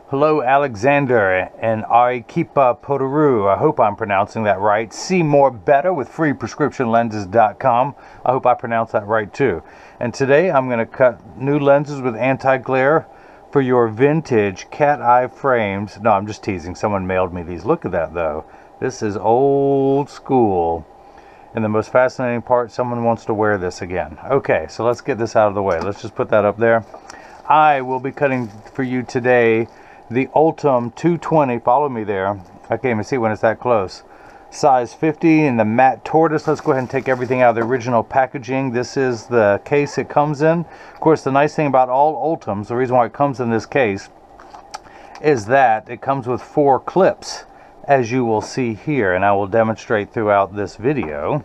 Hello, Alexander, and Arequipa, Peru. I hope I'm pronouncing that right. See more better with freeprescriptionlenses.com. I hope I pronounced that right too. And today I'm going to cut new lenses with anti-glare for your vintage cat eye frames. No, I'm just teasing. Someone mailed me these. Look at that though. This is old school. And the most fascinating part, someone wants to wear this again. Okay, so let's get this out of the way. Let's just put that up there. I will be cutting for you today the Ultem 220, follow me there. I can't even see when it's that close. Size 50 in the matte tortoise. Let's go ahead and take everything out of the original packaging. This is the case it comes in. Of course, the nice thing about all Ultems, the reason why it comes in this case, is that it comes with 4 clips, as you will see here, and I will demonstrate throughout this video.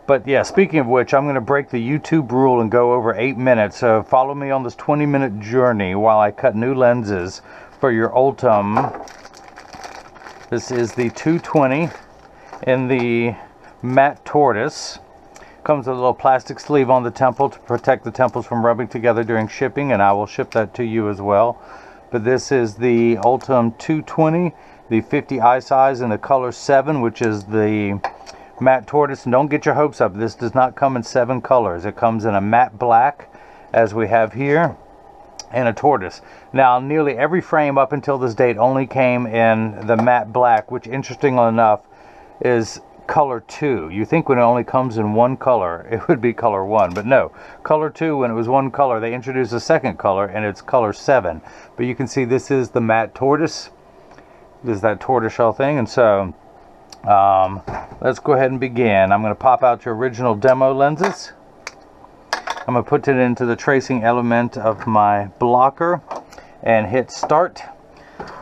But yeah, speaking of which, I'm going to break the YouTube rule and go over 8 minutes. So follow me on this 20-minute journey while I cut new lenses for your Ultem. This is the 220 in the matte tortoise. Comes with a little plastic sleeve on the temple to protect the temples from rubbing together during shipping, and I will ship that to you as well. But this is the Ultem 220, the 50 eye size in the color 7, which is the matte tortoise. And don't get your hopes up, this does not come in 7 colors. It comes in a matte black, as we have here, and a tortoise. Now, nearly every frame up until this date only came in the matte black, which, interestingly enough, is color 2. You think when it only comes in 1 color, it would be color 1, but no. Color 2, when it was 1 color, they introduced a second color, and it's color 7. But you can see this is the matte tortoise. This is that tortoiseshell thing, and so let's go ahead and begin. I'm going to pop out your original demo lenses. I'm going to put it into the tracing element of my blocker and hit start.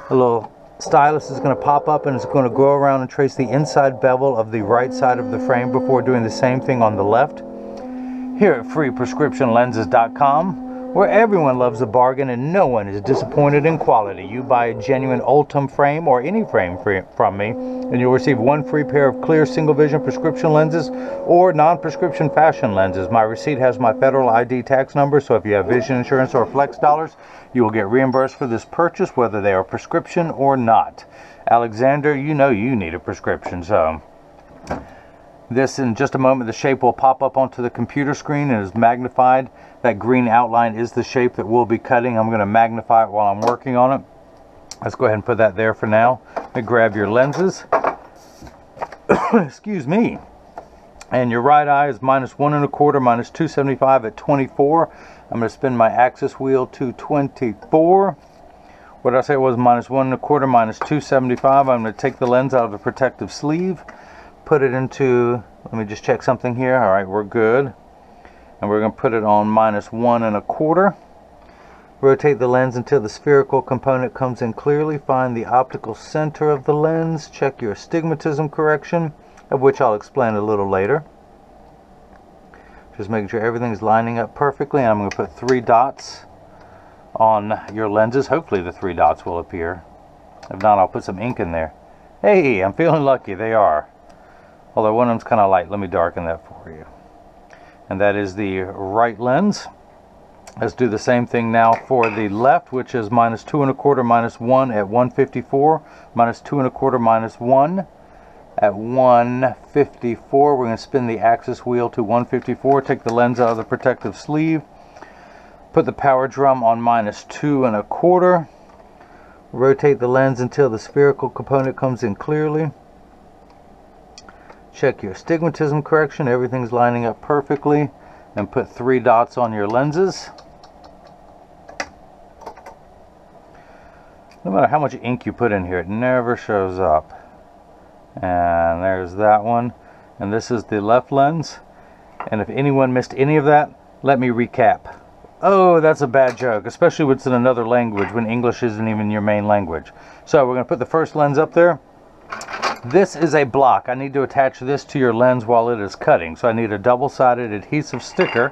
A little stylus is going to pop up and it's going to go around and trace the inside bevel of the right side of the frame before doing the same thing on the left. Here at freeprescriptionlenses.com, where everyone loves a bargain and no one is disappointed in quality. You buy a genuine Ultem frame or any frame from me, and you'll receive 1 free pair of clear single vision prescription lenses or non-prescription fashion lenses. My receipt has my federal ID tax number, so if you have vision insurance or flex dollars, you will get reimbursed for this purchase, whether they are prescription or not. Alexander, you know you need a prescription, so this, in just a moment, the shape will pop up onto the computer screen and is magnified. That green outline is the shape that we'll be cutting. I'm going to magnify it while I'm working on it. Let's go ahead and put that there for now. Let me grab your lenses. Excuse me. And your right eye is -1 1/4, -275 at 24. I'm going to spin my axis wheel to 24. What did I say it was? -1 1/4, -275. I'm going to take the lens out of the protective sleeve. Put it into, let me just check something here. All right, we're good. And we're going to put it on -1 1/4. Rotate the lens until the spherical component comes in clearly. Find the optical center of the lens. Check your astigmatism correction, of which I'll explain a little later. Just making sure everything's lining up perfectly. And I'm going to put 3 dots on your lenses. Hopefully the 3 dots will appear. If not, I'll put some ink in there. Hey, I'm feeling lucky. They are. Although one of them's kind of light. Let me darken that for you. And that is the right lens. Let's do the same thing now for the left, which is -2 1/4, -1 at 154, -2 1/4, -1 at 154. We're going to spin the axis wheel to 154. Take the lens out of the protective sleeve. Put the power drum on -2 1/4. Rotate the lens until the spherical component comes in clearly. Check your astigmatism correction. Everything's lining up perfectly. And put 3 dots on your lenses. No matter how much ink you put in here, it never shows up. And there's that one. And this is the left lens. And if anyone missed any of that, let me recap. Oh, that's a bad joke, especially when it's in another language, when English isn't even your main language. So we're going to put the first lens up there. This is a block. I need to attach this to your lens while it is cutting. So I need a double-sided adhesive sticker.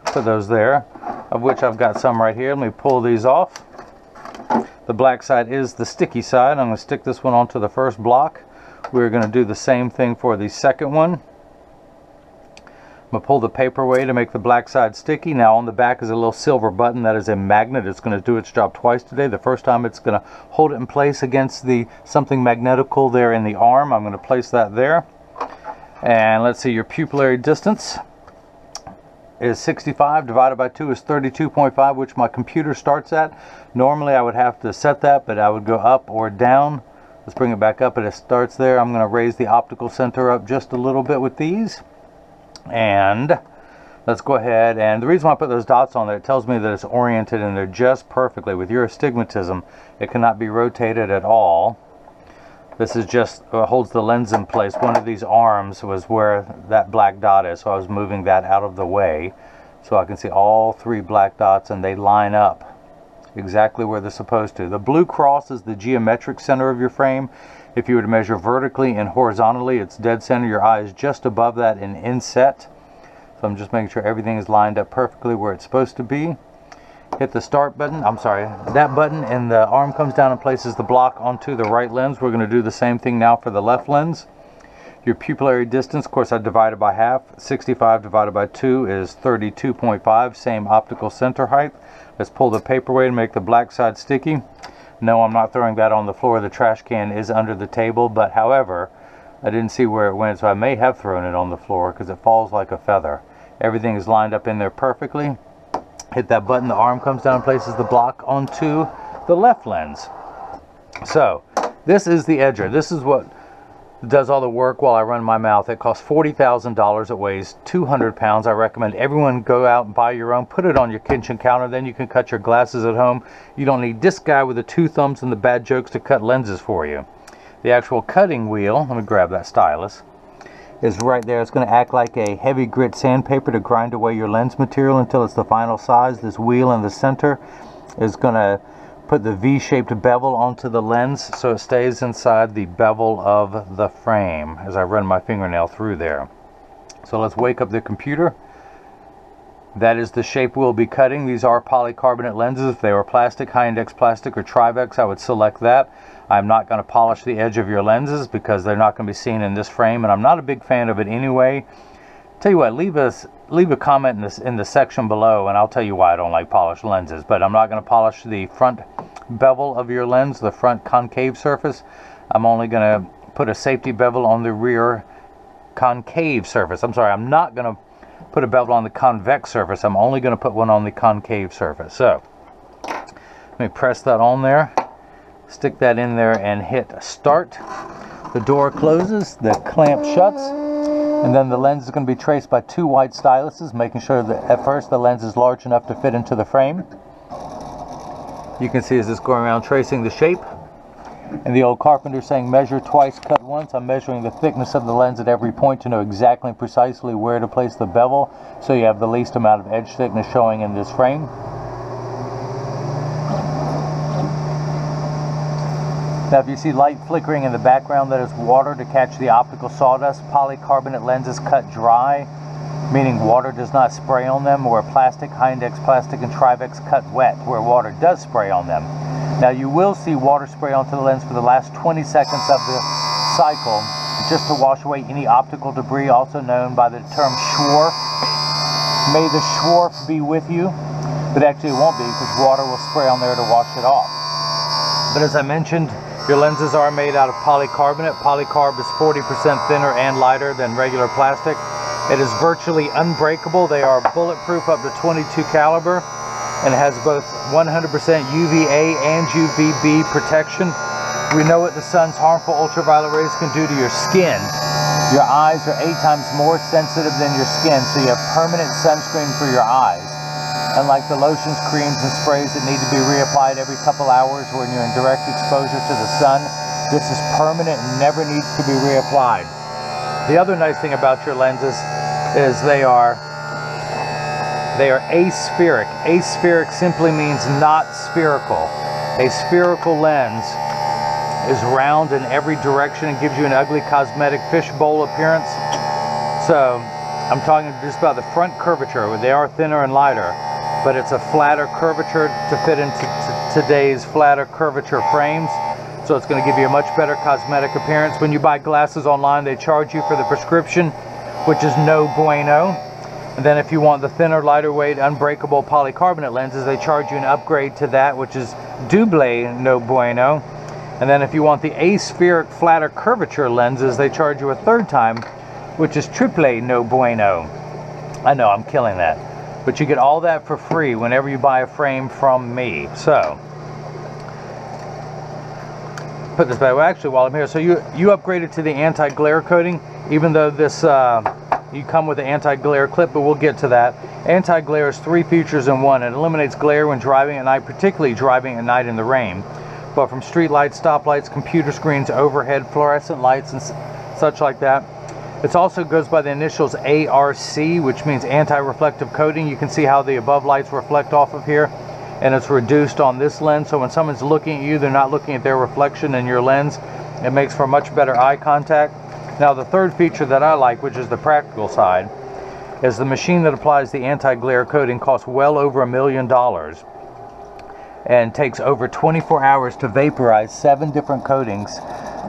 Put those there, of which I've got some right here. Let me pull these off. The black side is the sticky side. I'm going to stick this one onto the first block. We're going to do the same thing for the second one. I'm going to pull the paper away to make the black side sticky. Now on the back is a little silver button that is a magnet. It's going to do its job twice today. The first time it's going to hold it in place against the something magnetical there in the arm. I'm going to place that there. And let's see, your pupillary distance is 65, divided by 2 is 32.5, which my computer starts at. Normally I would have to set that, but I would go up or down. Let's bring it back up, and it starts there. I'm going to raise the optical center up just a little bit with these. And let's go ahead, and the reason why I put those dots on there, it tells me that it's oriented and they're just perfectly. With your astigmatism, it cannot be rotated at all. This is just holds the lens in place. One of these arms was where that black dot is, so I was moving that out of the way so I can see all 3 black dots, and they line up exactly where they're supposed to. The blue cross is the geometric center of your frame. If you were to measure vertically and horizontally, it's dead center. Your eye is just above that in inset. So I'm just making sure everything is lined up perfectly where it's supposed to be. Hit the start button, I'm sorry, that button, and the arm comes down and places the block onto the right lens. We're going to do the same thing now for the left lens. Your pupillary distance, of course, I divided by half. 65 divided by 2 is 32.5, same optical center height. Let's pull the paper away and make the black side sticky. No, I'm not throwing that on the floor. The trash can is under the table, but however, I didn't see where it went, so I may have thrown it on the floor because it falls like a feather. Everything is lined up in there perfectly. Hit that button, the arm comes down and places the block onto the left lens. So, this is the edger. This is what does all the work while I run my mouth. It costs $40,000. It weighs 200 pounds. I recommend everyone go out and buy your own. Put it on your kitchen counter. Then you can cut your glasses at home. You don't need this guy with the 2 thumbs and the bad jokes to cut lenses for you. The actual cutting wheel, let me grab that stylus, is right there. It's going to act like a heavy grit sandpaper to grind away your lens material until it's the final size. This wheel in the center is going to put the V-shaped bevel onto the lens so it stays inside the bevel of the frame as I run my fingernail through there. So let's wake up the computer. That is the shape we'll be cutting. These are polycarbonate lenses. If they were plastic, high index plastic or Trivex, I would select that. I'm not going to polish the edge of your lenses because they're not going to be seen in this frame, and I'm not a big fan of it anyway. Tell you what, leave a comment in the section below, and I'll tell you why I don't like polished lenses. But I'm not going to polish the front bevel of your lens, the front concave surface. I'm only going to put a safety bevel on the rear concave surface. I'm sorry, I'm not going to put a bevel on the convex surface. I'm only going to put one on the concave surface. So let me press that on there, stick that in there, and hit start. The door closes, the clamp shuts, and then the lens is going to be traced by 2 white styluses, making sure that at first the lens is large enough to fit into the frame. You can see as it's going around tracing the shape. And the old carpenter saying measure twice, cut once. I'm measuring the thickness of the lens at every point to know exactly and precisely where to place the bevel so you have the least amount of edge thickness showing in this frame. Now if you see light flickering in the background, that is water to catch the optical sawdust. Polycarbonate lenses cut dry, meaning water does not spray on them, where plastic, high index plastic and Trivex cut wet, where water does spray on them. Now you will see water spray onto the lens for the last 20 seconds of the cycle, just to wash away any optical debris, also known by the term schwarf. May the schwarf be with you, but actually it won't be because water will spray on there to wash it off. But as I mentioned, your lenses are made out of polycarbonate. Polycarb is 40% thinner and lighter than regular plastic. It is virtually unbreakable. They are bulletproof up to 22 caliber. And it has both 100% UVA and UVB protection. We know what the sun's harmful ultraviolet rays can do to your skin. Your eyes are 8 times more sensitive than your skin, so you have permanent sunscreen for your eyes. Unlike the lotions, creams, and sprays that need to be reapplied every couple hours when you're in direct exposure to the sun, this is permanent and never needs to be reapplied. The other nice thing about your lenses is they are aspheric. Aspheric simply means not spherical. A spherical lens is round in every direction and gives you an ugly cosmetic fishbowl appearance. So I'm talking just about the front curvature, where they are thinner and lighter, but it's a flatter curvature to fit into today's flatter curvature frames. So it's going to give you a much better cosmetic appearance. When you buy glasses online, they charge you for the prescription, which is no bueno. And then if you want the thinner, lighter weight, unbreakable polycarbonate lenses, they charge you an upgrade to that, which is double no bueno. And then if you want the aspheric flatter curvature lenses, they charge you a third time, which is triple no bueno. I know, I'm killing that. But you get all that for free whenever you buy a frame from me. So, put this back. Well, actually, while I'm here, so you upgraded to the anti-glare coating, even though this, you come with the anti-glare clip, but we'll get to that. Anti-glare is 3 features in one. It eliminates glare when driving at night, particularly driving at night in the rain. But from street lights, stoplights, computer screens, overhead, fluorescent lights, and such like that. It also goes by the initials ARC, which means anti-reflective coating. You can see how the above lights reflect off of here, and it's reduced on this lens, so when someone's looking at you, they're not looking at their reflection in your lens. It makes for much better eye contact. Now the third feature that I like, which is the practical side, is the machine that applies the anti-glare coating costs well over $1 million and takes over 24 hours to vaporize 7 different coatings,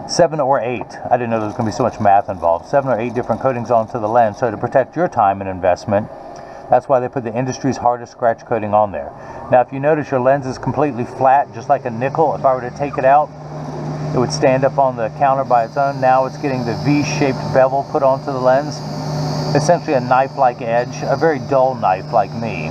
7 or 8. I didn't know there was going to be so much math involved. 7 or 8 different coatings onto the lens, so to protect your time and investment. That's why they put the industry's hardest scratch coating on there. Now if you notice, your lens is completely flat, just like a nickel. If I were to take it out, it would stand up on the counter by its own. Now it's getting the V-shaped bevel put onto the lens. Essentially a knife-like edge, a very dull knife like me,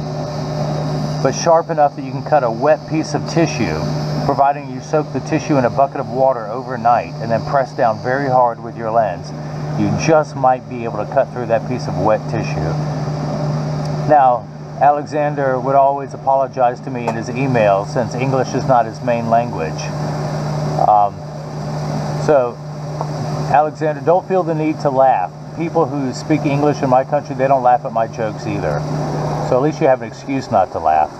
but sharp enough that you can cut a wet piece of tissue, providing you soak the tissue in a bucket of water overnight and then press down very hard with your lens. You just might be able to cut through that piece of wet tissue. Now, Alexander would always apologize to me in his emails since English is not his main language. So, Alexander, don't feel the need to laugh. People who speak English in my country, they don't laugh at my jokes either. So at least you have an excuse not to laugh.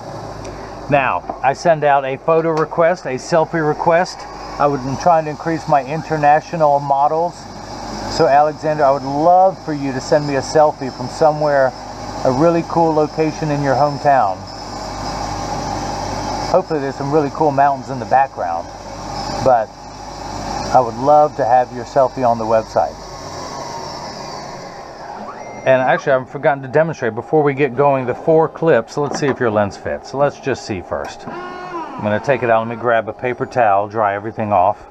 Now, I send out a photo request, a selfie request. I would be trying to increase my international models. So Alexander, I would love for you to send me a selfie from somewhere, a really cool location in your hometown. Hopefully there's some really cool mountains in the background. But I would love to have your selfie on the website. And actually, I've forgotten to demonstrate before we get going the 4 clips. Let's see if your lens fits. So let's just see first. I'm going to take it out. Let me grab a paper towel, dry everything off.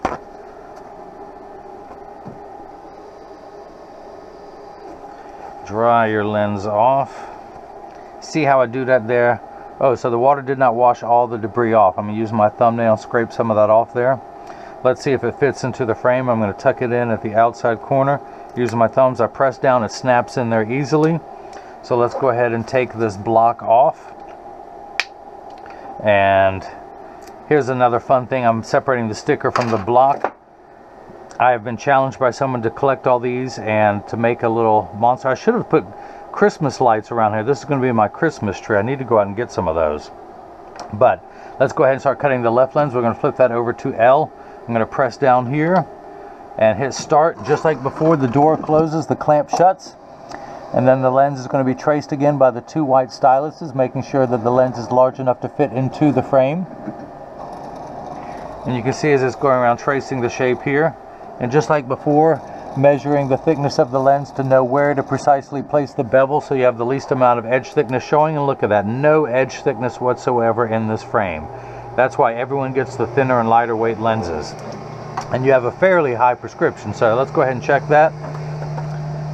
Dry your lens off. See how I do that there? Oh, so the water did not wash all the debris off. I'm going to use my thumbnail and scrape some of that off there. Let's see if it fits into the frame. I'm going to tuck it in at the outside corner. Using my thumbs, I press down, it snaps in there easily. So let's go ahead and take this block off. And here's another fun thing. I'm separating the sticker from the block. I have been challenged by someone to collect all these and to make a little monster. I should have put Christmas lights around here. This is going to be my Christmas tree. I need to go out and get some of those. But let's go ahead and start cutting the left lens. We're going to flip that over to L. I'm going to press down here and hit start. Just like before, the door closes, the clamp shuts, and then the lens is going to be traced again by the 2 white styluses, making sure that the lens is large enough to fit into the frame. And you can see as it's going around tracing the shape here, and just like before, measuring the thickness of the lens to know where to precisely place the bevel so you have the least amount of edge thickness showing. And look at that, no edge thickness whatsoever in this frame. That's why everyone gets the thinner and lighter weight lenses. And you have a fairly high prescription, so let's go ahead and check that.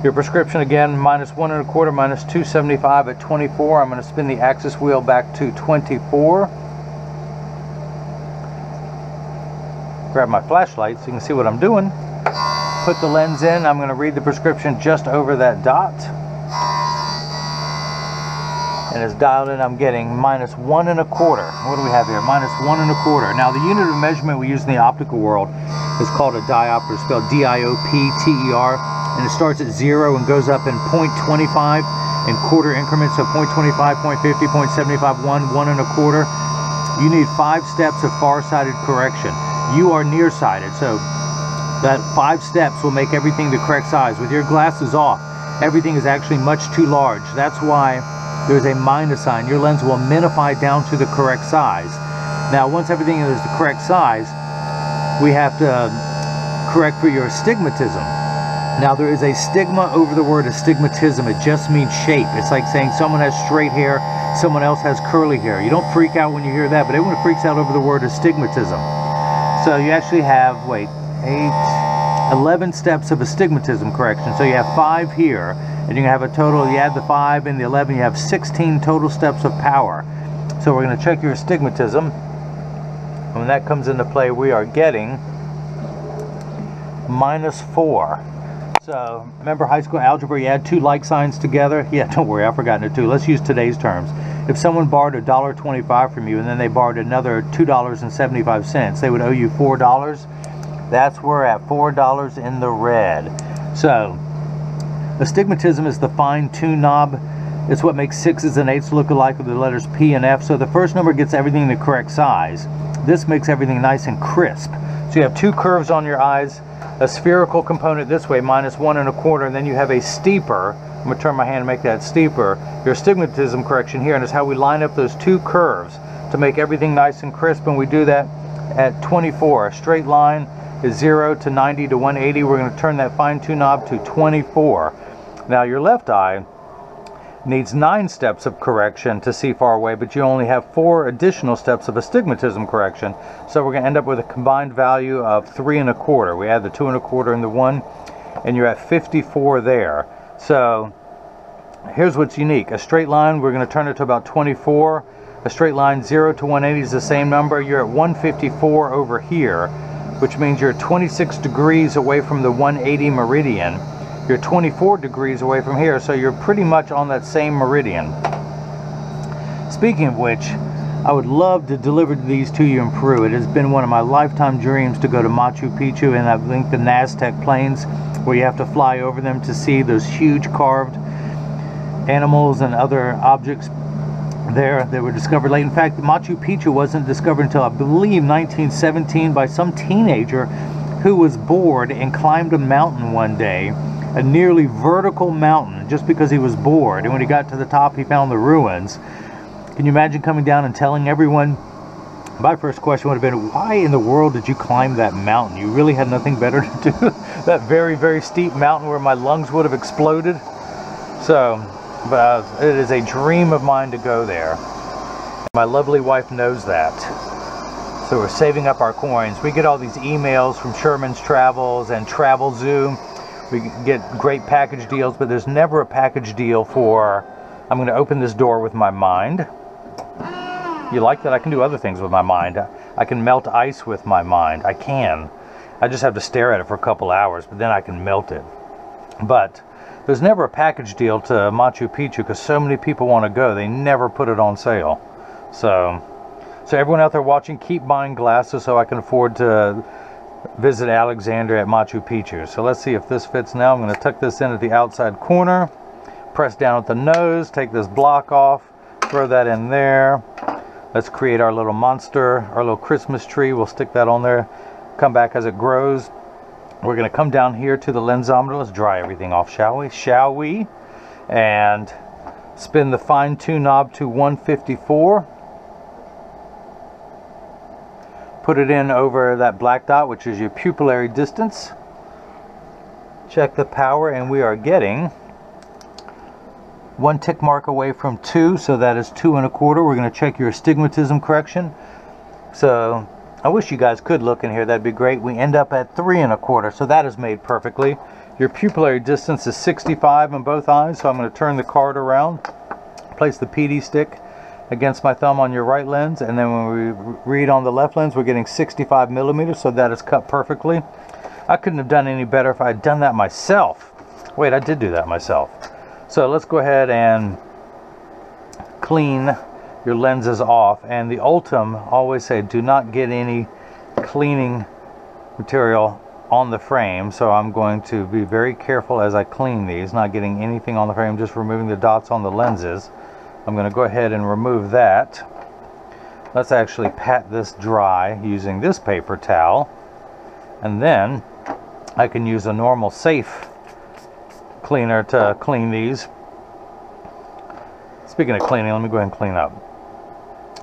Your prescription again, -1 1/4, -275 at 24. I'm going to spin the axis wheel back to 24. Grab my flashlight so you can see what I'm doing. Put the lens in. I'm going to read the prescription just over that dot. And it's dialed in. I'm getting -1 1/4. What do we have here? -1 1/4. Now the unit of measurement we use in the optical world is called a diopter, spelled D-I-O-P-T-E-R, and it starts at 0 and goes up in 0.25 in quarter increments, so 0.25, 0.50, 0.75, 1 1/4. You need 5 steps of far-sighted correction. You are nearsighted, so that 5 steps will make everything the correct size. With your glasses off, everything is actually much too large. That's why there's a minus sign. Your lens will minify down to the correct size. Now, once everything is the correct size, we have to correct for your astigmatism. Now there is a stigma over the word astigmatism. It just means shape. It's like saying someone has straight hair, someone else has curly hair. You don't freak out when you hear that, but everyone freaks out over the word astigmatism. So you actually have, 11 steps of astigmatism correction. So you have 5 here, and you have a total, you add the 5 and the 11, you have 16 total steps of power. So we're going to check your astigmatism. When that comes into play, we are getting -4. So remember high school algebra, you add 2 like signs together? Yeah, don't worry, I've forgotten it too. Let's use today's terms. If someone borrowed $1.25 from you and then they borrowed another $2.75, they would owe you $4. That's where we're at, $4 in the red. So astigmatism is the fine-tune knob. It's what makes 6s and 8s look alike with the letters P and F. So the first number gets everything in the correct size. This makes everything nice and crisp. So you have 2 curves on your eyes, a spherical component this way, -1 1/4, and then you have a steeper. I'm going to turn my hand and make that steeper. Your astigmatism correction here, and it's how we line up those 2 curves to make everything nice and crisp, and we do that at 24. A straight line is 0 to 90 to 180. We're going to turn that fine-tune knob to 24. Now your left eye needs 9 steps of correction to see far away, but you only have 4 additional steps of astigmatism correction. So we're going to end up with a combined value of 3 1/4. We add the 2 1/4 and the 1, and you're at 54 there. So here's what's unique. A straight line, we're going to turn it to about 24. A straight line 0 to 180 is the same number. You're at 154 over here, which means you're 26 degrees away from the 180 meridian. You're 24 degrees away from here, so you're pretty much on that same meridian. Speaking of which, I would love to deliver these to you in Peru. It has been one of my lifetime dreams to go to Machu Picchu, and I've linked the Aztec plains where you have to fly over them to see those huge carved animals and other objects there that were discovered late. In fact, Machu Picchu wasn't discovered until, I believe, 1917 by some teenager who was bored and climbed a mountain one day, a nearly vertical mountain, just because he was bored. And when he got to the top, he found the ruins. Can you imagine coming down and telling everyone? My first question would have been, why in the world did you climb that mountain? You really had nothing better to do? That very, very steep mountain where my lungs would have exploded. So, but it is a dream of mine to go there. My lovely wife knows that. So we're saving up our coins. We get all these emails from Sherman's Travels and Travel Zoo. We get great package deals, but there's never a package deal for, I'm going to open this door with my mind. You like that? I can do other things with my mind. I can melt ice with my mind. I can. I just have to stare at it for a couple hours, but then I can melt it. But there's never a package deal to Machu Picchu because so many people want to go. They never put it on sale. So everyone out there watching, keep buying glasses so I can afford to visit Alexandria at Machu Picchu. So let's see if this fits now. I'm going to tuck this in at the outside corner, press down at the nose, take this block off, throw that in there. Let's create our little monster, our little Christmas tree. We'll stick that on there, come back as it grows. We're going to come down here to the lensometer. Let's dry everything off, shall we? Shall we? And spin the fine-tune knob to 154. Put it in over that black dot, which is your pupillary distance. Check the power, and we are getting 1 tick mark away from 2, so that is 2 1/4. We're going to check your astigmatism correction. So I wish you guys could look in here. That'd be great. We end up at 3 1/4, so that is made perfectly. Your pupillary distance is 65 in both eyes, so I'm going to turn the card around, place the PD stick against my thumb on your right lens, and then when we read on the left lens, we're getting 65 millimeters, so that is cut perfectly. I couldn't have done any better if I had done that myself. Wait, I did do that myself. So let's go ahead and clean your lenses off. And the Ultem always say do not get any cleaning material on the frame, so I'm going to be very careful as I clean these, not getting anything on the frame, just removing the dots on the lenses. I'm going to go ahead and remove that. Let's actually pat this dry using this paper towel, and then I can use a normal safe cleaner to clean these. Speaking of cleaning, let me go ahead and clean up.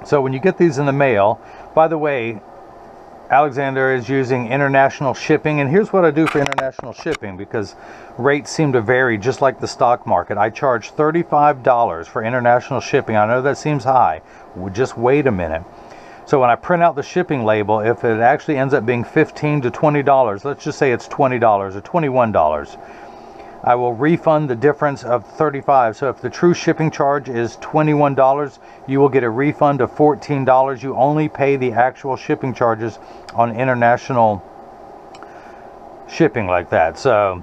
So when you get these in the mail, by the way, Alexander is using international shipping, and here's what I do for international shipping, because rates seem to vary just like the stock market. I charge $35 for international shipping. I know that seems high. Well, just wait a minute. So when I print out the shipping label, if it actually ends up being $15 to $20, let's just say it's $20 or $21, I will refund the difference of $35. So if the true shipping charge is $21, you will get a refund of $14. You only pay the actual shipping charges on international shipping like that. So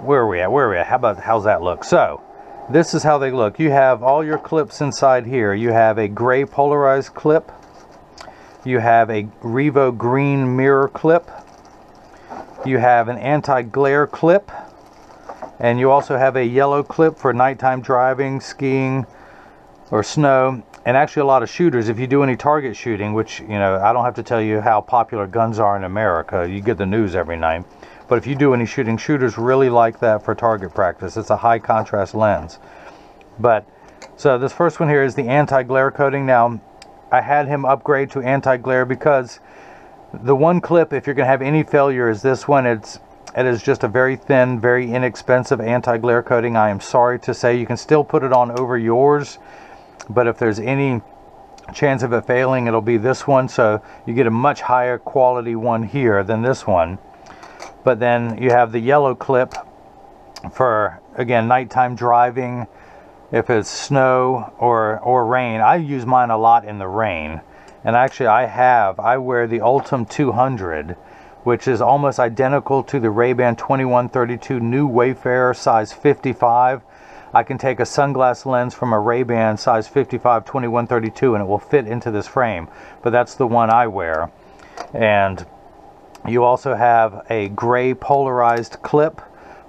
where are we at? How's that look? So this is how they look. You have all your clips inside here. You have a gray polarized clip. You have a Revo green mirror clip. You have an anti-glare clip, and you also have a yellow clip for nighttime driving, skiing, or snow. And actually a lot of shooters, if you do any target shooting, which, you know, I don't have to tell you how popular guns are in America. You get the news every night. But if you do any shooting, shooters really like that for target practice. It's a high contrast lens. But so this first one here is the anti-glare coating. Now, I had him upgrade to anti-glare because the one clip, if you're going to have any failure, is this one. It is just a very thin, very inexpensive anti-glare coating. I am sorry to say, you can still put it on over yours, but if there's any chance of it failing, it'll be this one. So you get a much higher quality one here than this one. But then you have the yellow clip for, again, nighttime driving, if it's snow or rain. I use mine a lot in the rain. And actually I wear the Ultem 200, which is almost identical to the Ray-Ban 2132 New Wayfarer size 55. I can take a sunglass lens from a Ray-Ban size 55 2132 and it will fit into this frame. But that's the one I wear. And you also have a gray polarized clip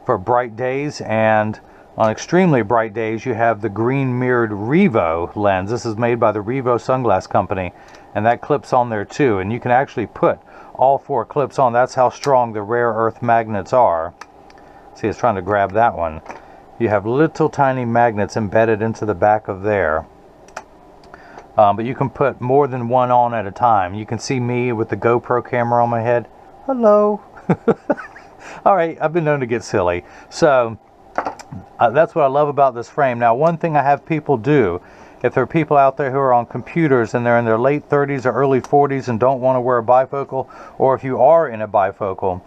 for bright days, and on extremely bright days you have the green mirrored Revo lens. This is made by the Revo sunglass company, and that clips on there too. And you can actually put all four clips on. That's how strong the rare earth magnets are. See, it's trying to grab that one. You have little tiny magnets embedded into the back of there. But you can put more than one on at a time. You can see me with the GoPro camera on my head. Hello. All right, I've been known to get silly. So that's what I love about this frame. Now, one thing I have people do, if there are people out there who are on computers and they're in their late 30s or early 40s and don't want to wear a bifocal, or if you are in a bifocal,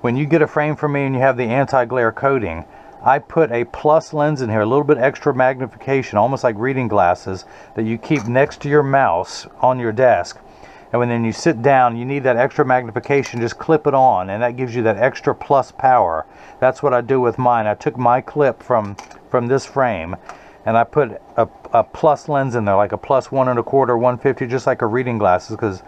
when you get a frame from me and you have the anti-glare coating, I put a plus lens in here, a little bit extra magnification, almost like reading glasses, that you keep next to your mouse on your desk. And when you sit down, you need that extra magnification, just clip it on, and that gives you that extra plus power. That's what I do with mine. I took my clip from this frame, and I put a plus lens in there, like a plus 1 1/4, 150, just like a reading glasses, because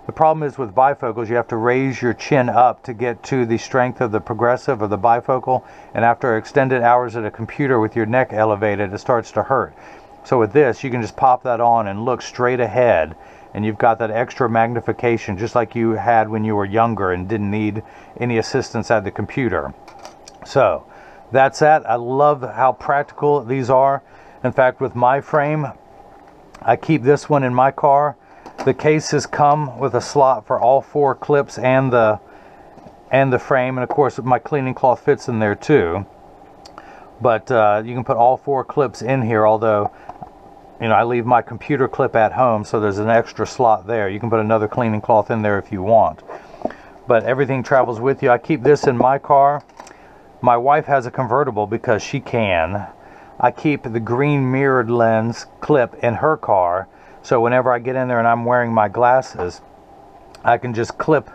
the problem is with bifocals, you have to raise your chin up to get to the strength of the progressive or the bifocal, and after extended hours at a computer with your neck elevated, it starts to hurt. So with this, you can just pop that on and look straight ahead, and you've got that extra magnification just like you had when you were younger and didn't need any assistance at the computer. So that's that. I love how practical these are. In fact, with my frame, I keep this one in my car. The cases come with a slot for all four clips and the frame, and of course my cleaning cloth fits in there too. But you can put all four clips in here, although, you know, I leave my computer clip at home, so there's an extra slot there. You can put another cleaning cloth in there if you want. But everything travels with you. I keep this in my car. My wife has a convertible because she can. I keep the green mirrored lens clip in her car, so whenever I get in there and I'm wearing my glasses, I can just clip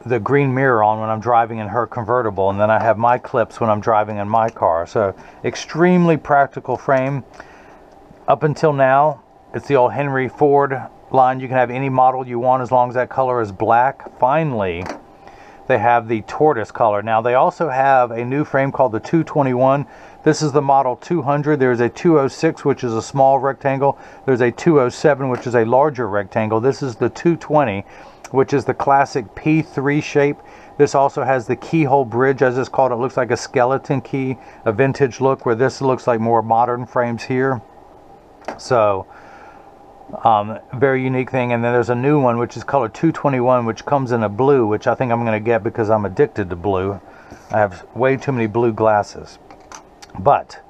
the green mirror on when I'm driving in her convertible, and then I have my clips when I'm driving in my car. So extremely practical frame. Up until now, it's the old Henry Ford line. You can have any model you want as long as that color is black. Finally, they have the tortoise color. Now, they also have a new frame called the 221. This is the model 200. There's a 206, which is a small rectangle. There's a 207, which is a larger rectangle. This is the 220, which is the classic P3 shape. This also has the keyhole bridge, as it's called. It looks like a skeleton key, a vintage look, where this looks like more modern frames here. So Very unique thing. And then there's a new one which is color 221, which comes in a blue, which I think I'm going to get because I'm addicted to blue. I have way too many blue glasses. But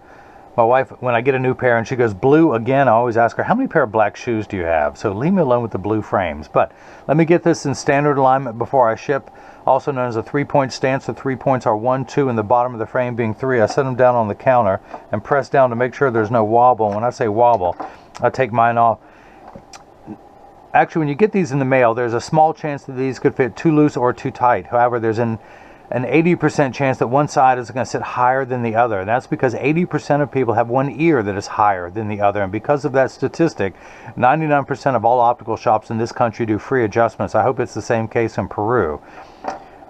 my wife, when I get a new pair and she goes blue again, I always ask her, how many pair of black shoes do you have? So leave me alone with the blue frames. But let me get this in standard alignment before I ship, also known as a 3-point stance. The 3 points are 1, 2, and the bottom of the frame being 3. I set them down on the counter and press down to make sure there's no wobble. When I say wobble, I take mine off. Actually, when you get these in the mail, there's a small chance that these could fit too loose or too tight. However, there's an 80% chance that one side is going to sit higher than the other. And that's because 80% of people have one ear that is higher than the other. And because of that statistic, 99% of all optical shops in this country do free adjustments. I hope it's the same case in Peru.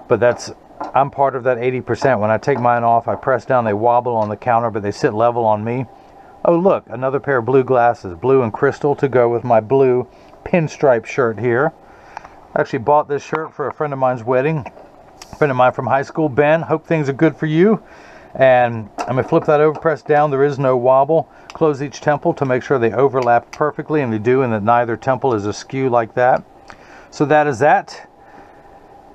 But I'm part of that 80%. When I take mine off, I press down, they wobble on the counter, but they sit level on me. Oh, look, another pair of blue glasses, blue and crystal, to go with my blue pinstripe shirt here. I actually bought this shirt for a friend of mine's wedding. A friend of mine from high school, Ben. Hope things are good for you. And I'm going to flip that over, press down. There is no wobble. Close each temple to make sure they overlap perfectly, and they do, and that neither temple is askew like that. So that is that.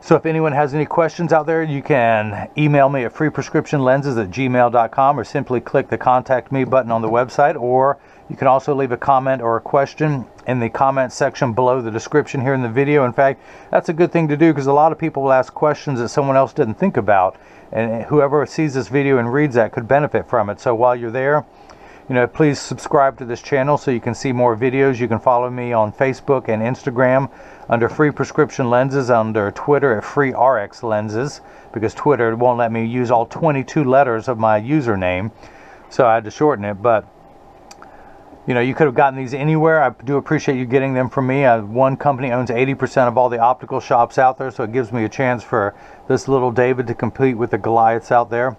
So if anyone has any questions out there, you can email me at freeprescriptionlenses@gmail.com, or simply click the contact me button on the website, or you can also leave a comment or a question in the comment section below the description here in the video. In fact, that's a good thing to do because a lot of people will ask questions that someone else didn't think about, and whoever sees this video and reads that could benefit from it. So while you're there, please subscribe to this channel so you can see more videos. You can follow me on Facebook and Instagram under Free Prescription Lenses, under Twitter at Free RX Lenses, because Twitter won't let me use all 22 letters of my username, so I had to shorten it. But you could have gotten these anywhere. I do appreciate you getting them from me. One company owns 80% of all the optical shops out there, so it gives me a chance for this little David to compete with the Goliaths out there.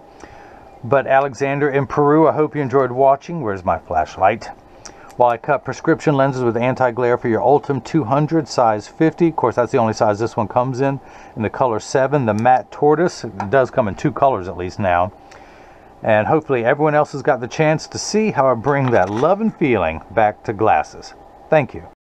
But Alexander in Peru, I hope you enjoyed watching. Where's my flashlight? While I cut prescription lenses with anti-glare for your Ultem 200, size 50. Of course, that's the only size this one comes in the color 7, the matte tortoise. It does come in 2 colors at least now. And hopefully everyone else has got the chance to see how I bring that love and feeling back to glasses. Thank you.